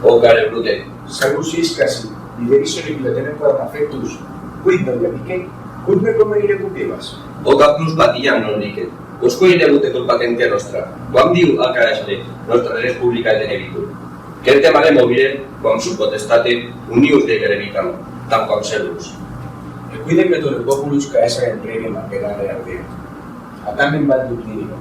O care brute. Salus iskasi, liderisoni bilatenen podan afectus, quid non amiche, quid me convenire cupivas. O plus patiam non licet. Osco inebute col patentia nostra. Quam diu a caesare nostra repubblica tenebitur. Querte male movire, quam su potestate, unius de gerevitam, tam quam servus. E quidem metode populus caesarem regem appegare ardent. Atamen bat duclinico,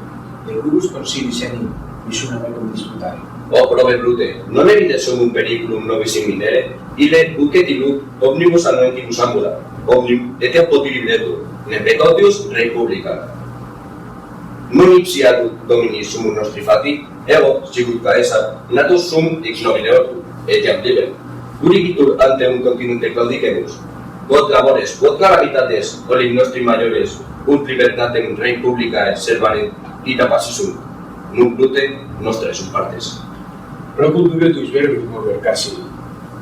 de curus consilis enim, visuna mecum disputari. O prove brute, non evite sum un periculum nobis imminere, ile ucet illud omnibus annoentibus ambula, omnium etiam potilibiletur, ne peccautius republica. Non ipsiatur domini sumum nostri fati, ego, sicut Caesar, natus sum ex nobile ortu, etiam libem. Uricitur ante un continente claudicemus, quod labores, quod calamitates, olim nostri maiores, ut libertatem republicae servare ita passisum, nunc brute nostre sum partes. Procundure tuis verbis mover casi,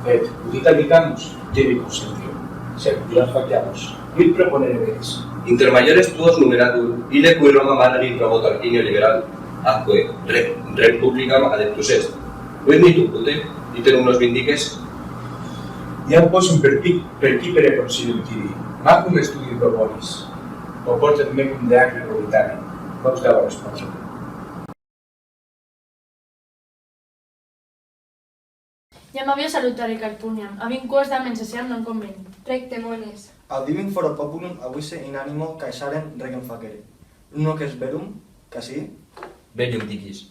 et, udit habitamus, tibi consentio, seculas factiamus, quid proponere veris. Inter maiores tuos numeratur, ile cui Roma maneri probot Tarquinio liberal, atque republicam adeptus est. Quid nitu brute, iterum nos vindices? Iam possum percipere consilium tidi, macum studium proponis, oportet mecum de acre probitari, quos dava responso. Ja m'havia salutare Carpuniam, avim quos damen sesiam non conveni. Recte mones. Audivim foro populum avise in animo Caesarem regem facere. Uno que es verum, casi. Bellum dicis.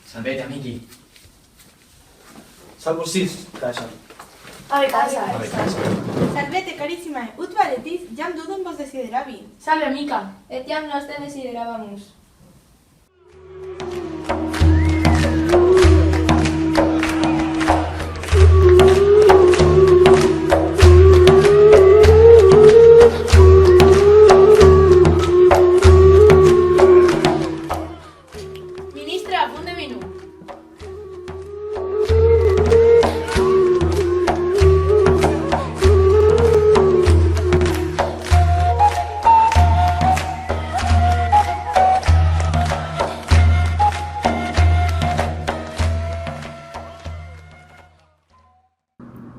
Salvete, amici. Salvus sis, Caesar. Ave casa. Salvete, carissima, ut valetis, jam dudum vos desideravi. Salve, amica. Etiam nos te desideravamus. Ministra, a punt de menú.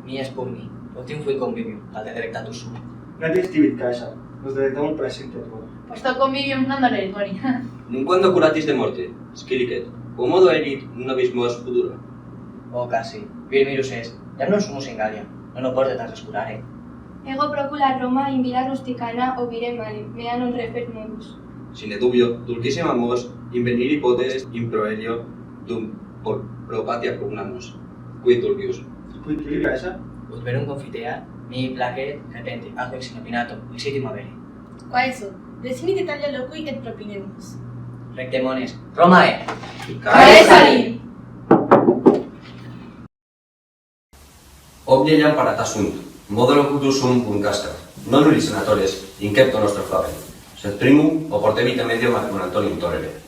Mi espugni, optim fui convivium, al de directatus sum. Gratis tibit, Caesar. Nos delectamos presente a tuo. Pues to convivium non dolere, Gori. Nunquando curatis de morte, scilicet, quomodo erit nobis mos futura. O casi, virmirus est, jam non sumus in Gallia, non oportet a rescurare. Ego procula Roma in vila rusticana obire male, mea non refert modus. Sine dubio, dulcissima mos inveniri potes in proelio dum pro patia pugnamus. Quid dulcius? Quid tibi, Caesar? Ut verum confitea, mi placet, repente, aquo ex inopinato, exitim avere. Quaeso, desinit Italia loqui et propinemus. Recte mones, Romae! Caesari! Obviam parata sunt, modo locutus sum cum casca, non uli senatores, incepto nostro flaven, sed primum oportevita medio Marcum Antonium torere.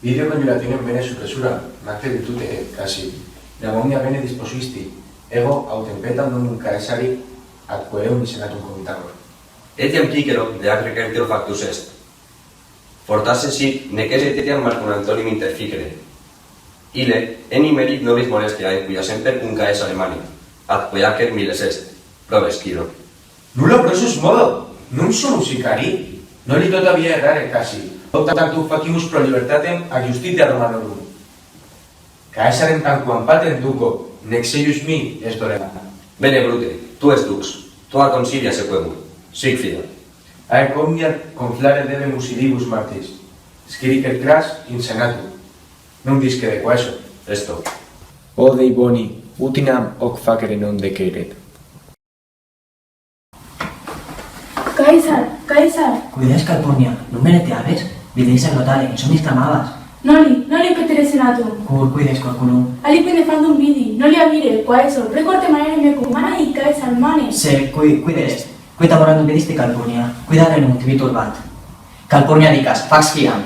Video conjurationem bene suppressura, nacte virtute, casi, de omnia bene disposisti, ego autempetam non Caesari atque eum senatum comitabor. Etiam cicero de acre certero factus est. Fortasse sit, neques etiam Marcum Antonium interficere. Ile, enim erit nobis molestiae, cuia semper cum Caesare mani, atque acer miles est. Proves, Quiro. Nulla prosus modo, non sum sicari, noli totavia errare casi, tantum facimus pro libertatem a justitia Romanorum. Caesarem tanquam patent duco, nex eius mi est orema. Bene, Brute, tu es dux, tua consilia sequemur. Sic fida. Ae comniat conflare debemus idibus martis, sciricer cras in senatum. Non disque de quaeso. Esto. O Dei boni, utinam hoc facere non deceret. Caesar! Cuides, Calpurnia, non merete aves? Videis agrotale, in somnis clamabas. Noli petere senatum. Cur cuides, corculum. Alipe nefandum vidi, noli avire, quaeso, recorte manere mecum, mani Caesar mane. Se, cuides, quid amorandum vidiste, Calpurnia, cuidare non tibitur bat. Calpurnia dicas, fax fiam.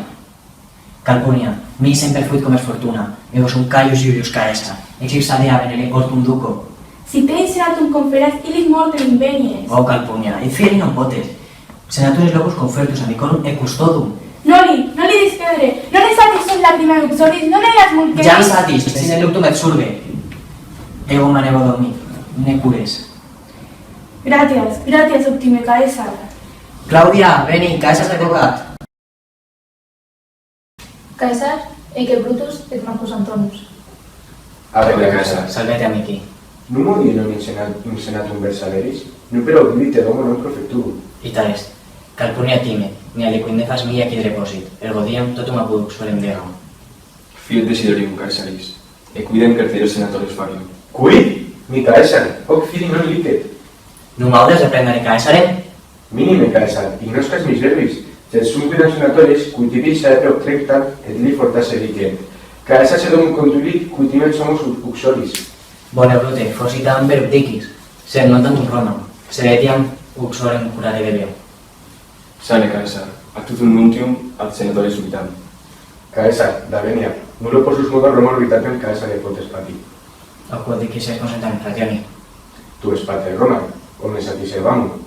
Calpurnia, mi semper fuit comes fortuna, ego sum Caius Iulius Caesar, ex ipsa dea venere ortum duco. Si te in senatum conferas, ilis mortem invenies. O Calpurnia, et fieri non potes. Senatores locus confertus amicorum e custodum. Noli discedere, non es satis sos la prima luxoris, no n'eras molt que... Jam satis, sin luctum et surbe. Ego manevo dormir, ne cures. Gràcies, optime Caesar. Claudia, veni, Caesar s'ha trucat. Caesar, e que Brutus et Marcus Antonius. Ave Caesar. Salvete amici. Non modino in senatum versaleris, non però vivite domo non profecturum. Ita est. Calpurnia time, ni aliquid nefas mia qui reposit, ergo diem totum apudux solem deram. Fiat desiderium Caesaris, equidem carceros senatores farium. Quid? Mi Caesar, hoc fidi non licet. Num audes reprendere Caesarem? Minime Caesar, ignoscas mis verbis, sed sum quidam senatores, cui saepe obtrectam, et li fortasse licet. Caesar sedum contulit, cui timet somos uxoris. Bone brute, fositam verb dicis, sed non tantum Romam, sed etiam uxorem curare debeo. Sane Caesar, a tutum nuntium ad senatores subitam. Caesar, da venia, nullo por sus modos Roma orbitatem Caesar et potes pati. O quod dicis est consentam frationi. Tu es pater Roma, omnes satisservamur.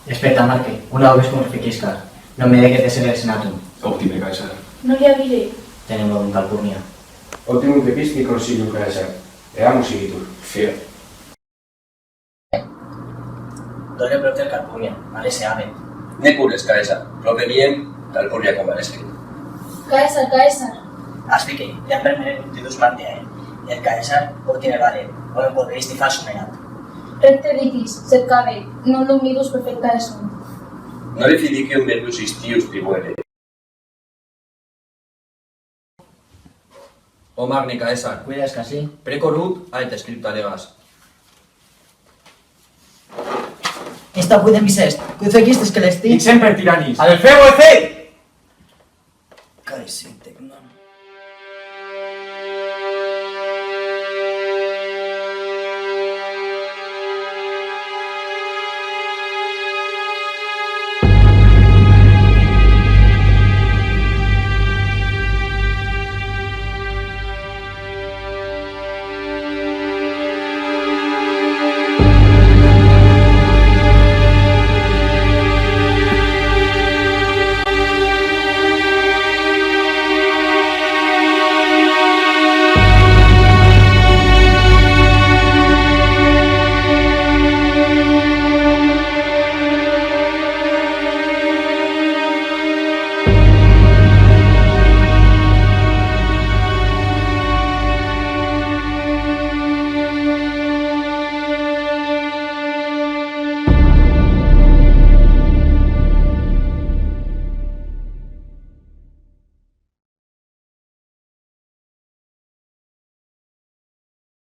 Esperta Marque, una obes cum reficiscar, non me deque tesere el senatum. Optime Caesar. No li aviré. Tenem lodum Calpurnia. Optimum depisti consilium Caesar, eamus igitur. Fiat. Dole propter Calpurnia, male se ave. Ne cures, Caesar. Proveriem Calpurnia convalescit. Caesar. Aspique, jam permere nutidus parteae. El Caesar urtine vale, o podreis ti falsum erat. Recte dicis, sed cabe, non lumidus perfecta esum. Noli fidicium verbus istius tribuere. O magni Caesar, Cuidas casi? precorut aet scripta levas. Esta cuidem bisest, quid fecistes que l'esti? Semper tyrannis. Ad el febo ecet!